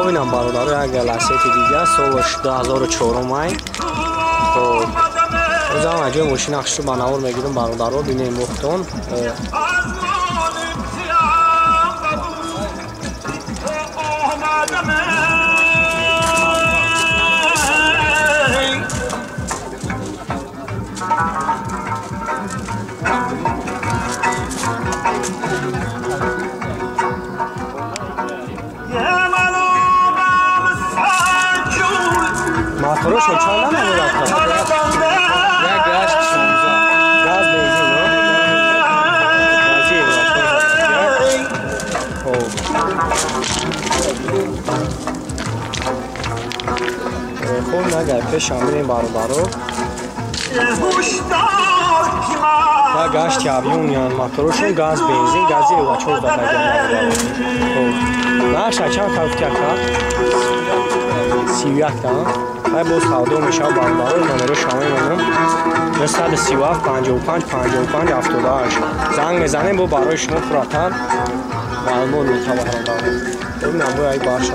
اینم برادر یک لحظه دیگه سالش 2004 مای خب روزم اجای ماشین اخشو بناور میگیرم برادر رو بینیم بختون ماتورو شو چند نمونه رفتم یک گاز 16 گاز بنزین خب نگر پیش شامل برادر یا گاز چابیون یا ماتوروشون گاز بنزین گازی و 14 تا نقش چند طرف کرد 31 تا های باز خواهدو میشه برادر نمره شامل منم 137 55 55 78 زنگ میزنیم با برای شما فراتر معلومات میتوانم دارم ببینم باید باشم